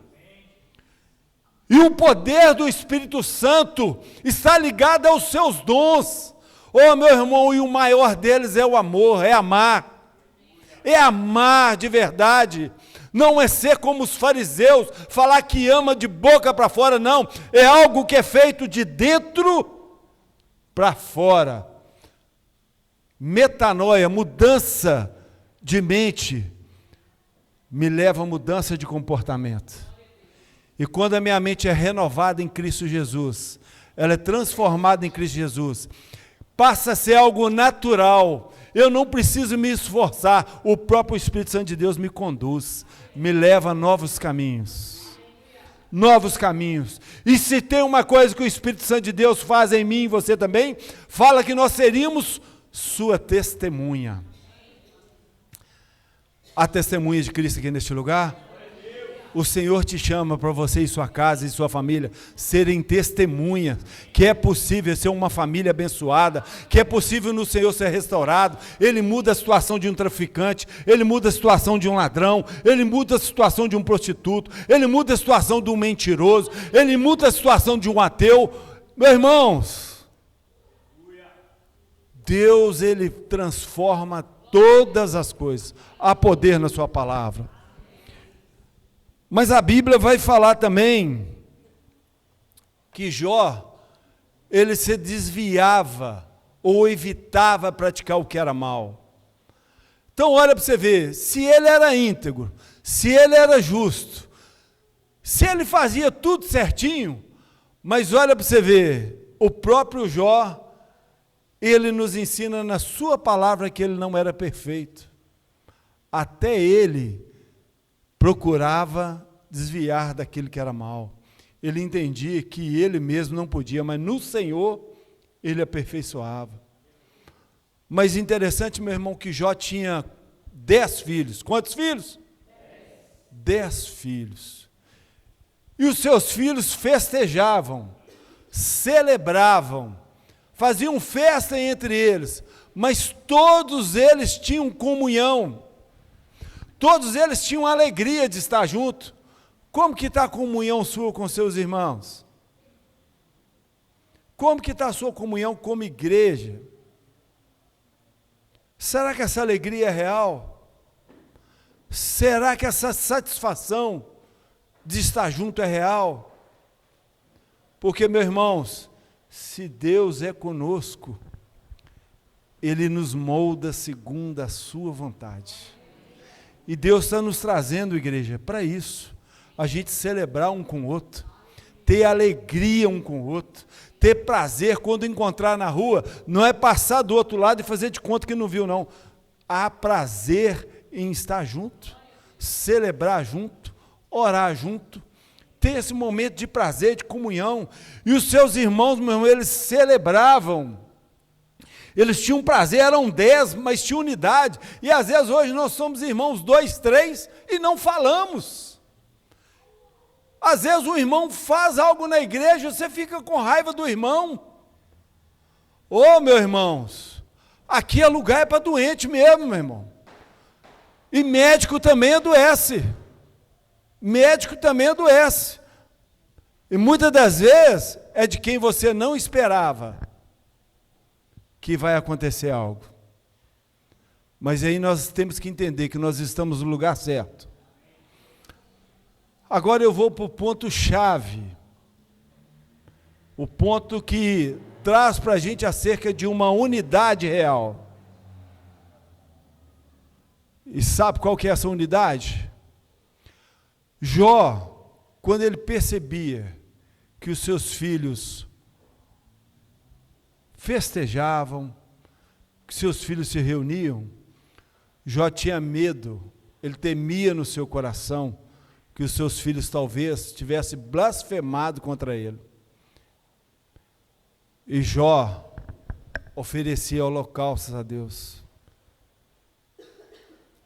E o poder do Espírito Santo está ligado aos seus dons, oh meu irmão, e o maior deles é o amor, é amar de verdade. Não é ser como os fariseus, falar que ama de boca para fora, não. É algo que é feito de dentro para fora. Metanoia, mudança de mente, me leva a mudança de comportamento. E quando a minha mente é renovada em Cristo Jesus, ela é transformada em Cristo Jesus, passa a ser algo natural. Eu não preciso me esforçar, o próprio Espírito Santo de Deus me conduz, me leva a novos caminhos. Novos caminhos. E se tem uma coisa que o Espírito Santo de Deus faz em mim e você também, fala que nós seríamos sua testemunha. Há testemunha de Cristo aqui neste lugar? O Senhor te chama para você e sua casa e sua família serem testemunhas, que é possível ser uma família abençoada, que é possível no Senhor ser restaurado. Ele muda a situação de um traficante, Ele muda a situação de um ladrão, Ele muda a situação de um prostituto, Ele muda a situação de um mentiroso, Ele muda a situação de um ateu. Meus irmãos, Deus, Ele transforma todas as coisas. Há poder na sua palavra. Mas a Bíblia vai falar também que Jó, ele se desviava ou evitava praticar o que era mal. Então olha para você ver, se ele era íntegro, se ele era justo, se ele fazia tudo certinho, mas olha para você ver, o próprio Jó, ele nos ensina na sua palavra que ele não era perfeito. Até ele procurava desviar daquilo que era mal. Ele entendia que ele mesmo não podia, mas no Senhor ele aperfeiçoava. Mas interessante, meu irmão, que Jó tinha 10 filhos. Quantos filhos? 10 filhos. E os seus filhos festejavam, celebravam, faziam festa entre eles, mas todos eles tinham comunhão, todos eles tinham alegria de estar junto. Como que está a comunhão sua com seus irmãos? Como que está a sua comunhão como igreja? Será que essa alegria é real? Será que essa satisfação de estar junto é real? Porque, meus irmãos, se Deus é conosco, Ele nos molda segundo a sua vontade. E Deus está nos trazendo, igreja, para isso. A gente celebrar um com o outro, ter alegria um com o outro, ter prazer quando encontrar na rua, não é passar do outro lado e fazer de conta que não viu, não. Há prazer em estar junto, celebrar junto, orar junto, ter esse momento de prazer, de comunhão. E os seus irmãos, meu irmão, eles celebravam, eles tinham prazer, eram 10, mas tinham unidade. E às vezes hoje nós somos irmãos 2, 3 e não falamos. Às vezes o irmão faz algo na igreja, você fica com raiva do irmão. Ô, meus irmãos, aqui é lugar para doente mesmo, meu irmão. E médico também adoece. Médico também adoece. E muitas das vezes é de quem você não esperava que vai acontecer algo. Mas aí nós temos que entender que nós estamos no lugar certo. Agora eu vou para o ponto-chave, o ponto que traz para a gente acerca de uma unidade real. E sabe qual que é essa unidade? Jó, quando ele percebia que os seus filhos festejavam, que seus filhos se reuniam, Jó tinha medo, ele temia no seu coração, que os seus filhos talvez tivessem blasfemado contra ele. E Jó oferecia holocaustos a Deus.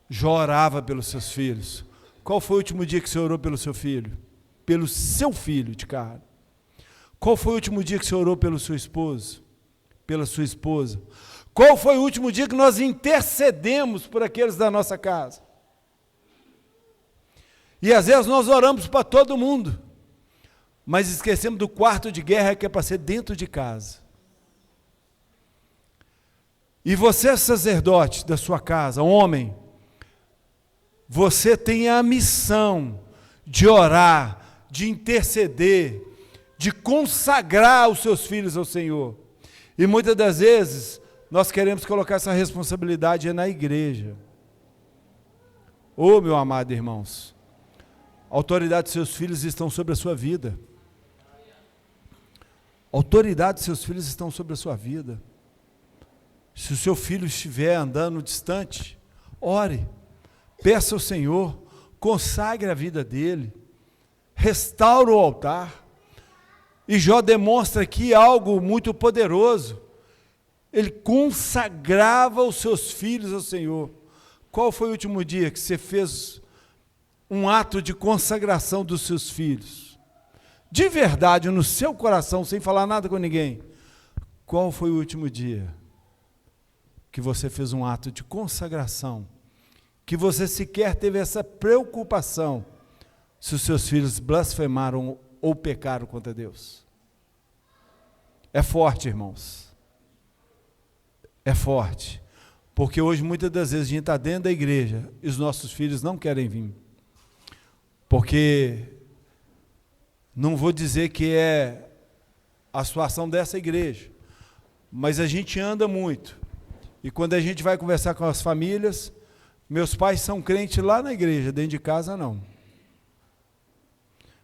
Jó orava pelos seus filhos. Qual foi o último dia que você orou pelo seu filho? Pelo seu filho de carne. Qual foi o último dia que você orou pelo seu esposo? Pela sua esposa? Qual foi o último dia que nós intercedemos por aqueles da nossa casa? E às vezes nós oramos para todo mundo, mas esquecemos do quarto de guerra que é para ser dentro de casa. E você, sacerdote da sua casa, homem, você tem a missão de orar, de interceder, de consagrar os seus filhos ao Senhor. E muitas das vezes nós queremos colocar essa responsabilidade na igreja. Ô, meu amado irmãos, a autoridade dos seus filhos estão sobre a sua vida. A autoridade dos seus filhos estão sobre a sua vida. Se o seu filho estiver andando distante, ore, peça ao Senhor, consagre a vida dele, restaure o altar. E Jó demonstra aqui algo muito poderoso. Ele consagrava os seus filhos ao Senhor. Qual foi o último dia que você fez um ato de consagração dos seus filhos? De verdade, no seu coração, sem falar nada com ninguém. Qual foi o último dia que você fez um ato de consagração? Que você sequer teve essa preocupação se os seus filhos blasfemaram ou pecaram contra Deus? É forte, irmãos. É forte. Porque hoje, muitas das vezes, a gente está dentro da igreja e os nossos filhos não querem vir. Porque, não vou dizer que é a situação dessa igreja, mas a gente anda muito. E quando a gente vai conversar com as famílias, meus pais são crentes lá na igreja, dentro de casa não.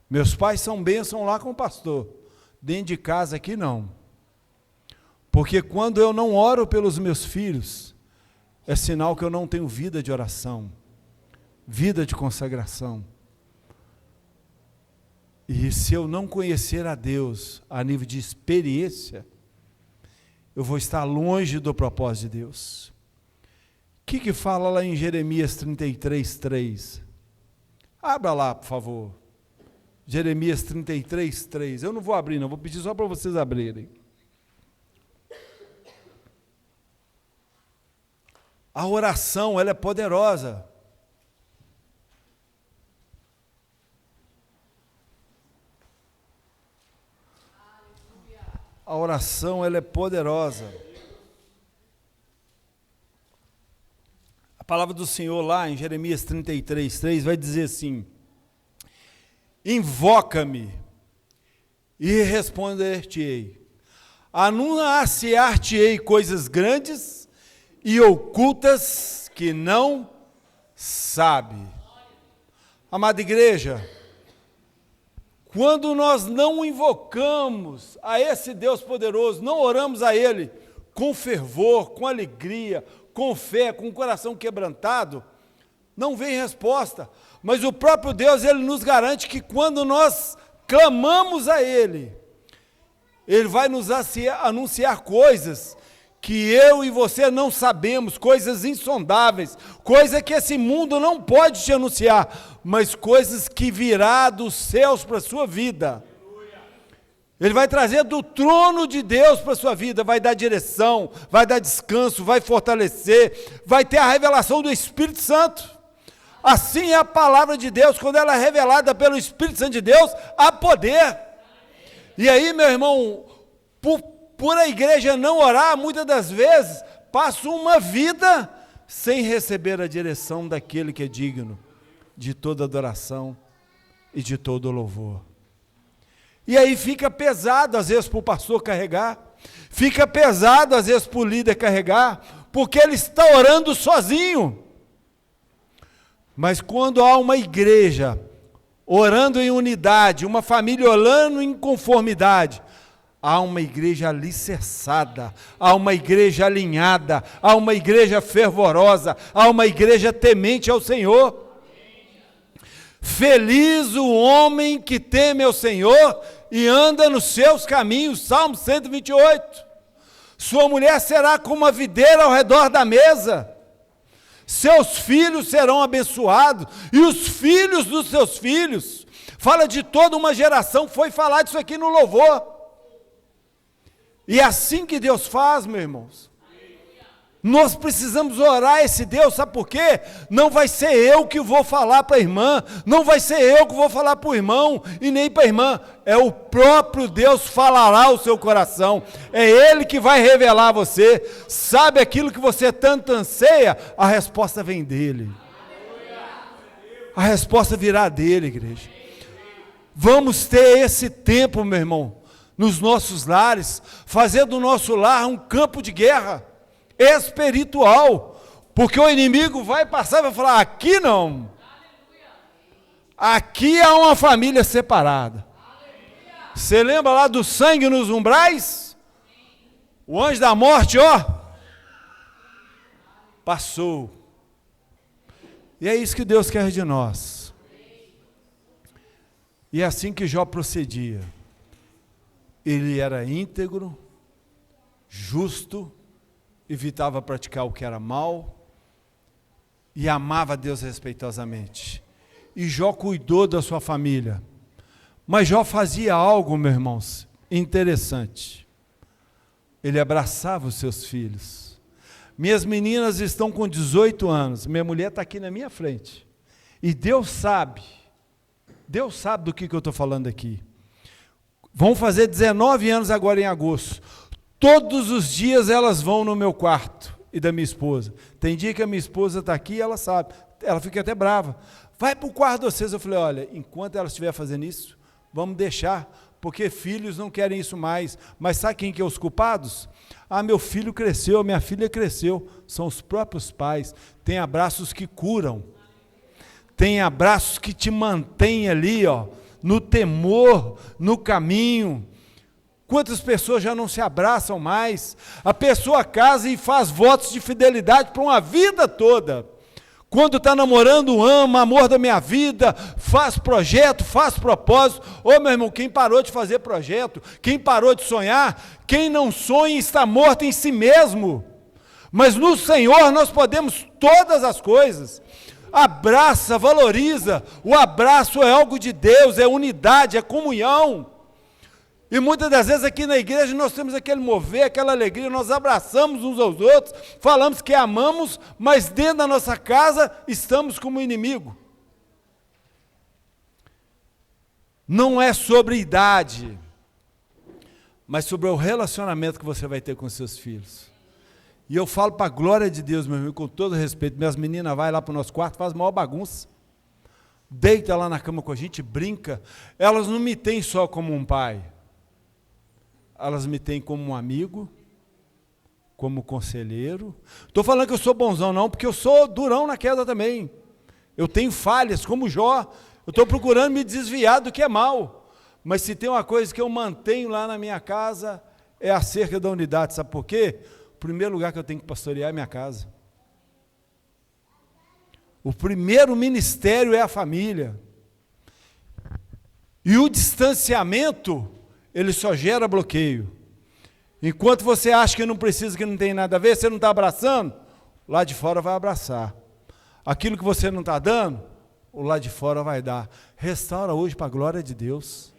Meus pais são bênção lá com o pastor, dentro de casa aqui não. Porque quando eu não oro pelos meus filhos, é sinal que eu não tenho vida de oração, vida de consagração. E se eu não conhecer a Deus a nível de experiência, eu vou estar longe do propósito de Deus. O que fala lá em Jeremias 33:3? Abra lá, por favor. Jeremias 33:3. Eu não vou abrir, não, vou pedir só para vocês abrirem. A oração, ela é poderosa. A oração, ela é poderosa. A palavra do Senhor lá em Jeremias 33:3 vai dizer assim: invoca-me e responder-te-ei. Anunciar-te-ei coisas grandes e ocultas que não sabe. Amada igreja, quando nós não invocamos a esse Deus poderoso, não oramos a Ele com fervor, com alegria, com fé, com o coração quebrantado, não vem resposta. Mas o próprio Deus, Ele nos garante que quando nós clamamos a Ele, Ele vai nos anunciar coisas que eu e você não sabemos, coisas insondáveis, coisa que esse mundo não pode te anunciar, mas coisas que virá dos céus para a sua vida. Ele vai trazer do trono de Deus para a sua vida, vai dar direção, vai dar descanso, vai fortalecer, vai ter a revelação do Espírito Santo. Assim é a palavra de Deus, quando ela é revelada pelo Espírito Santo de Deus, há poder. E aí, meu irmão, por a igreja não orar, muitas das vezes, passa uma vida sem receber a direção daquele que é digno de toda adoração e de todo louvor. E aí fica pesado, às vezes, para o pastor carregar, fica pesado, às vezes, para o líder carregar, porque ele está orando sozinho. Mas quando há uma igreja orando em unidade, uma família orando em conformidade, há uma igreja alicerçada, há uma igreja alinhada, há uma igreja fervorosa, há uma igreja temente ao Senhor. Feliz o homem que teme ao Senhor e anda nos seus caminhos, Salmo 128. Sua mulher será como a videira ao redor da mesa, seus filhos serão abençoados, e os filhos dos seus filhos. Fala de toda uma geração, foi falar disso aqui no louvor. E é assim que Deus faz, meus irmãos. Nós precisamos orar a esse Deus, sabe por quê? Não vai ser eu que vou falar para a irmã, não vai ser eu que vou falar para o irmão, e nem para a irmã, é o próprio Deus falará ao seu coração, é Ele que vai revelar a você, sabe aquilo que você tanto anseia, a resposta vem dEle, a resposta virá dEle, igreja. Vamos ter esse tempo, meu irmão, nos nossos lares, fazer do nosso lar um campo de guerra espiritual, porque o inimigo vai passar e vai falar, aqui não, aqui há uma família separada. Você lembra lá do sangue nos umbrais? O anjo da morte, ó, passou. E é isso que Deus quer de nós. E é assim que Jó procedia. Ele era íntegro, justo, evitava praticar o que era mal e amava a Deus respeitosamente. E Jó cuidou da sua família. Mas Jó fazia algo, meus irmãos, interessante. Ele abraçava os seus filhos. Minhas meninas estão com 18 anos, minha mulher está aqui na minha frente. E Deus sabe do que eu estou falando aqui. Vão fazer 19 anos agora em agosto. Todos os dias elas vão no meu quarto e da minha esposa. Tem dia que a minha esposa está aqui e ela sabe. Ela fica até brava. Vai para o quarto de vocês. Eu falei, olha, enquanto ela estiver fazendo isso, vamos deixar, porque filhos não querem isso mais. Mas sabe quem que é os culpados? Ah, meu filho cresceu, minha filha cresceu. São os próprios pais. Tem abraços que curam. Tem abraços que te mantêm ali, ó, no temor, no caminho. Quantas pessoas já não se abraçam mais? A pessoa casa e faz votos de fidelidade para uma vida toda. Quando está namorando, ama, amor da minha vida, faz projeto, faz propósito. Ô meu irmão, quem parou de fazer projeto, quem parou de sonhar, quem não sonha está morto em si mesmo. Mas no Senhor nós podemos todas as coisas. Abraça, valoriza. O abraço é algo de Deus, é unidade, é comunhão. E muitas das vezes aqui na igreja nós temos aquele mover, aquela alegria, nós abraçamos uns aos outros, falamos que amamos, mas dentro da nossa casa estamos como inimigo. Não é sobre idade, mas sobre o relacionamento que você vai ter com seus filhos. E eu falo para a glória de Deus, meu irmão, com todo respeito, minhas meninas vai lá para o nosso quarto, faz maior bagunça, deita lá na cama com a gente, brinca, elas não me têm só como um pai, elas me têm como um amigo, como conselheiro. Estou falando que eu sou bonzão não, porque eu sou durão na queda também, eu tenho falhas, como Jó, eu estou procurando me desviar do que é mal, mas se tem uma coisa que eu mantenho lá na minha casa, é acerca da unidade, sabe por quê? O primeiro lugar que eu tenho que pastorear é minha casa. O primeiro ministério é a família. E o distanciamento, ele só gera bloqueio. Enquanto você acha que não precisa, que não tem nada a ver, você não está abraçando, o lado de fora vai abraçar. Aquilo que você não está dando, o lado de fora vai dar. Restaura hoje para a glória de Deus.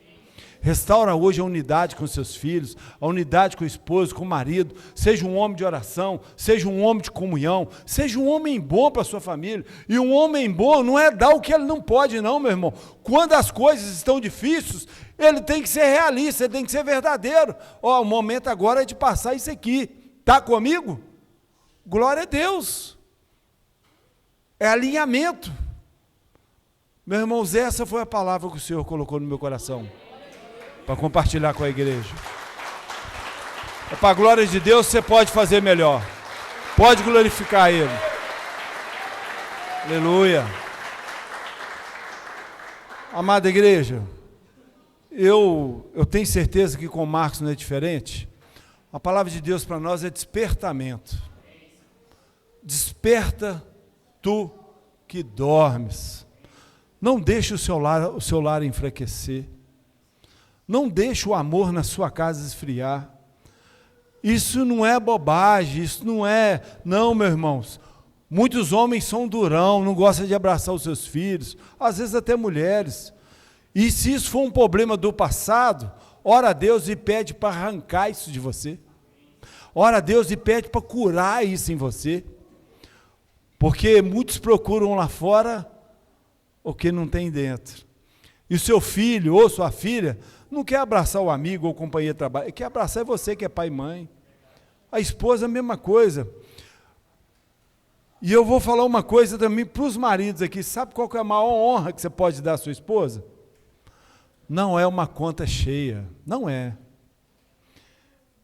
Restaura hoje a unidade com seus filhos, a unidade com o esposo, com o marido. Seja um homem de oração, seja um homem de comunhão, seja um homem bom para a sua família. E um homem bom não é dar o que ele não pode não, meu irmão. Quando as coisas estão difíceis, ele tem que ser realista, ele tem que ser verdadeiro. Ó, o momento agora é de passar isso aqui. Está comigo? Glória a Deus. É alinhamento. Meus irmãos, essa foi a palavra que o Senhor colocou no meu coração, para compartilhar com a igreja. É para a glória de Deus, você pode fazer melhor. Pode glorificar Ele. Aleluia. Amada igreja, eu tenho certeza que com Marcos não é diferente. A palavra de Deus para nós é despertamento. Desperta tu que dormes. Não deixe o seu lar enfraquecer. Não deixe o amor na sua casa esfriar. Isso não é bobagem, isso não é... Não, meus irmãos, muitos homens são durão, não gostam de abraçar os seus filhos, às vezes até mulheres. E se isso for um problema do passado, ora a Deus e pede para arrancar isso de você. Ora a Deus e pede para curar isso em você. Porque muitos procuram lá fora o que não tem dentro. E o seu filho ou sua filha não quer abraçar o amigo ou o companheiro de trabalho, quer abraçar você que é pai e mãe. A esposa a mesma coisa. E eu vou falar uma coisa também para os maridos aqui, sabe qual que é a maior honra que você pode dar à sua esposa? Não é uma conta cheia, não é.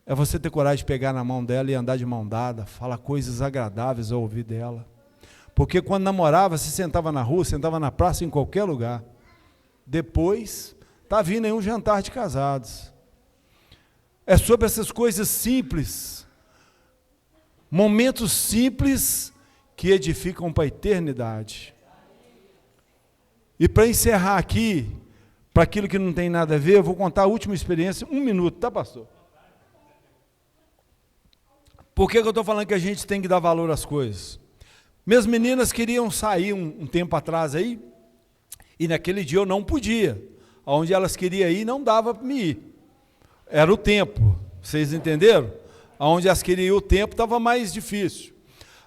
É você ter coragem de pegar na mão dela e andar de mão dada, falar coisas agradáveis ao ouvir dela. Porque quando namorava, se sentava na rua, sentava na praça, em qualquer lugar. Depois, está vindo aí um jantar de casados. É sobre essas coisas simples, momentos simples que edificam para a eternidade. E para encerrar aqui, para aquilo que não tem nada a ver, eu vou contar a última experiência, 1 minuto, tá, pastor? Por que eu estou falando que a gente tem que dar valor às coisas? Minhas meninas queriam sair um tempo atrás aí, e naquele dia eu não podia. Onde elas queriam ir, não dava para me ir. Era o tempo, vocês entenderam? Onde elas queriam ir, o tempo estava mais difícil.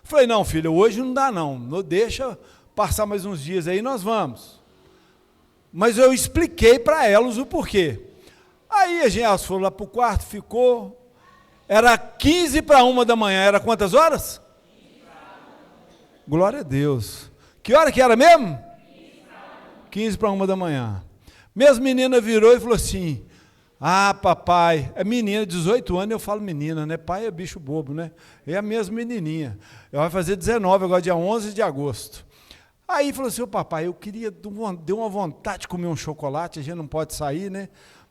Falei, não, filha, hoje não dá não, deixa passar mais uns dias aí, nós vamos. Mas eu expliquei para elas o porquê. Aí elas foram lá para o quarto, ficou, era 12:45 da manhã, era quantas horas? Glória a Deus. Que hora que era mesmo? 12:45 da manhã. Minhas meninas virou e falou assim, ah, papai, é menina, 18 anos, eu falo menina, né? Pai é bicho bobo, né? É a mesma menininha. Ela vai fazer 19, agora dia 11 de agosto. Aí falou assim, ô papai, eu queria, deu uma vontade de comer um chocolate, a gente não pode sair, né?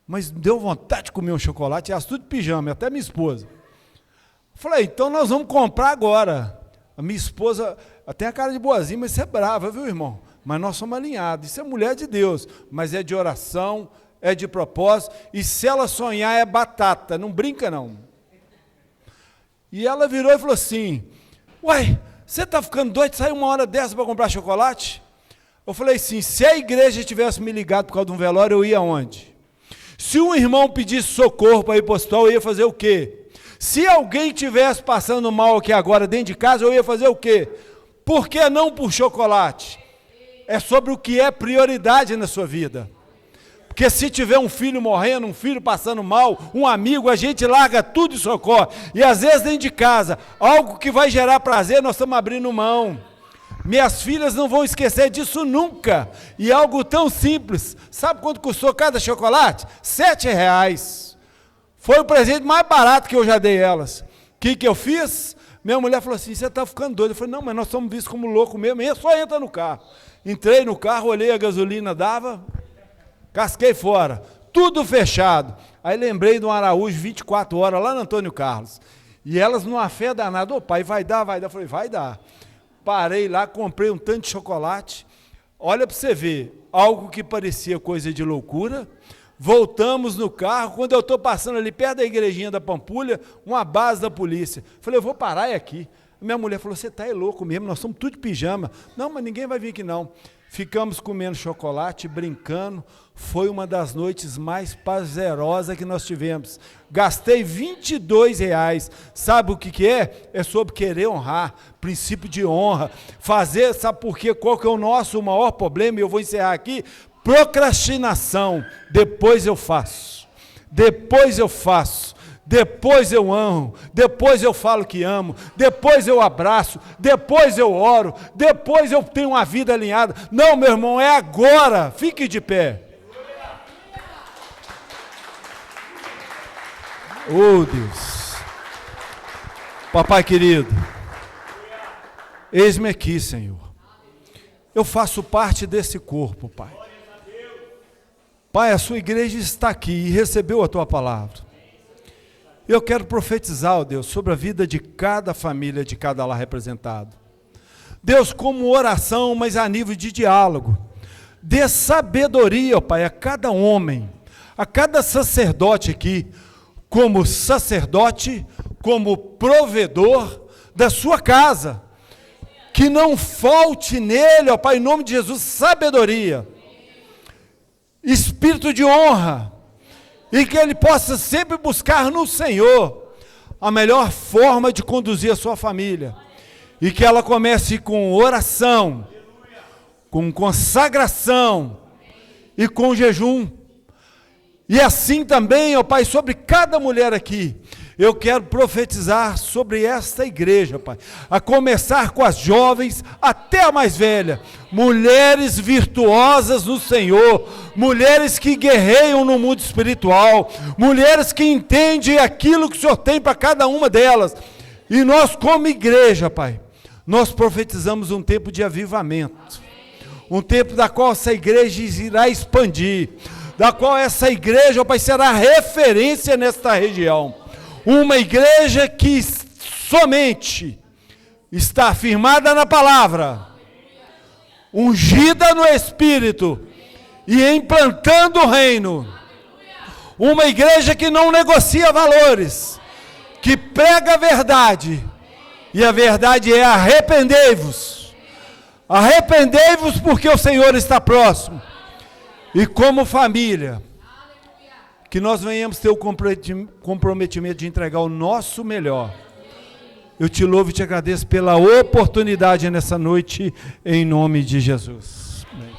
Mas deu vontade de comer um chocolate, elas tudo de pijama, até minha esposa. Falei, então nós vamos comprar agora. A minha esposa, tem a cara de boazinha, mas você é brava, viu, irmão? Mas nós somos alinhados, isso é mulher de Deus, mas é de oração, é de propósito, e se ela sonhar é batata, não brinca não. E ela virou e falou assim, uai, você está ficando doido de sair 1h dessa para comprar chocolate? Eu falei assim, se a igreja tivesse me ligado por causa de um velório, eu ia aonde? Se um irmão pedisse socorro para ir para o hospital, eu ia fazer o quê? Se alguém estivesse passando mal aqui agora dentro de casa, eu ia fazer o quê? Por que não por chocolate? É sobre o que é prioridade na sua vida. Porque se tiver um filho morrendo, um filho passando mal, um amigo, a gente larga tudo e socorre. E às vezes dentro de casa, algo que vai gerar prazer, nós estamos abrindo mão. Minhas filhas não vão esquecer disso nunca. E algo tão simples. Sabe quanto custou cada chocolate? R$7. Foi o presente mais barato que eu já dei elas. O que eu fiz? Minha mulher falou assim, você está ficando doido. Eu falei, não, mas nós somos vistos como louco mesmo. E só entra no carro. Entrei no carro, olhei a gasolina, dava, casquei fora. Tudo fechado. Aí lembrei de um Araújo 24 horas lá no Antônio Carlos. E elas numa fé danada. Ô pai, vai dar, vai dar. Eu falei, vai dar. Parei lá, comprei um tanto de chocolate. Olha para você ver, algo que parecia coisa de loucura. Voltamos no carro, quando eu estou passando ali perto da igrejinha da Pampulha, uma base da polícia. Falei, eu vou parar aqui. Minha mulher falou, você está louco mesmo, nós somos tudo de pijama. Não, mas ninguém vai vir aqui não. Ficamos comendo chocolate, brincando. Foi uma das noites mais prazerosas que nós tivemos. Gastei R$22. Sabe o que é? É sobre querer honrar, princípio de honra. Fazer, sabe por quê? Qual que é o nosso maior problema? E eu vou encerrar aqui. Procrastinação. Depois eu faço. Depois eu faço. Depois eu amo, depois eu falo que amo, depois eu abraço, depois eu oro, depois eu tenho uma vida alinhada. Não, meu irmão, é agora. Fique de pé. Oh, Deus. Papai querido, eis-me aqui, Senhor. Eu faço parte desse corpo, Pai. Pai, a sua igreja está aqui e recebeu a tua palavra. Eu quero profetizar, ó Deus, sobre a vida de cada família, de cada lar representado. Deus, como oração, mas a nível de diálogo. Dê sabedoria, ó Pai, a cada homem, a cada sacerdote aqui, como sacerdote, como provedor da sua casa. Que não falte nele, ó Pai, em nome de Jesus, sabedoria, espírito de honra, e que ele possa sempre buscar no Senhor a melhor forma de conduzir a sua família. E que ela comece com oração, com consagração e com jejum. E assim também, ó Pai, sobre cada mulher aqui, eu quero profetizar sobre esta igreja, Pai, a começar com as jovens até a mais velha, mulheres virtuosas no Senhor, mulheres que guerreiam no mundo espiritual, mulheres que entendem aquilo que o Senhor tem para cada uma delas. E nós como igreja, Pai, nós profetizamos um tempo de avivamento, um tempo da qual essa igreja irá expandir, da qual essa igreja, ó Pai, será referência nesta região. Uma igreja que somente está firmada na palavra, ungida no Espírito e implantando o reino. Uma igreja que não negocia valores, que prega a verdade, e a verdade é arrependei-vos. Arrependei-vos porque o Senhor está próximo. E como família, que nós venhamos ter o comprometimento de entregar o nosso melhor. Eu te louvo e te agradeço pela oportunidade nessa noite, em nome de Jesus. Amém.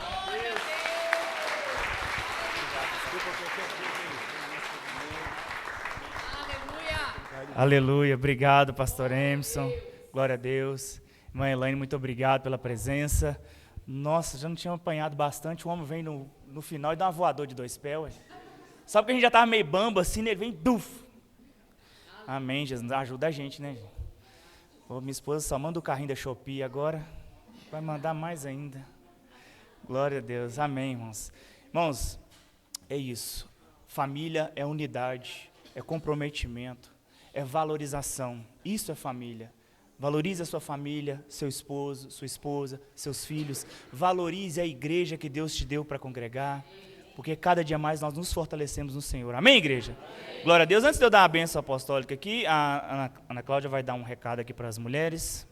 Aleluia, obrigado, pastor Emerson, glória a Deus. Irmã Elaine, muito obrigado pela presença. Nossa, já não tinha apanhado bastante, o homem vem no final e dá uma voadora de 2 pés, ué. Só porque a gente já estava meio bamba assim, ele vem, duf. Amém, Jesus, ajuda a gente, né? Ô, minha esposa só manda o carrinho da Shopee agora, vai mandar mais ainda. Glória a Deus, amém, irmãos. Irmãos, é isso, família é unidade, é comprometimento, é valorização, isso é família. Valorize a sua família, seu esposo, sua esposa, seus filhos, valorize a igreja que Deus te deu para congregar, porque cada dia mais nós nos fortalecemos no Senhor. Amém, igreja? Amém. Glória a Deus. Antes de eu dar a bênção apostólica aqui, a Ana Cláudia vai dar um recado aqui para as mulheres.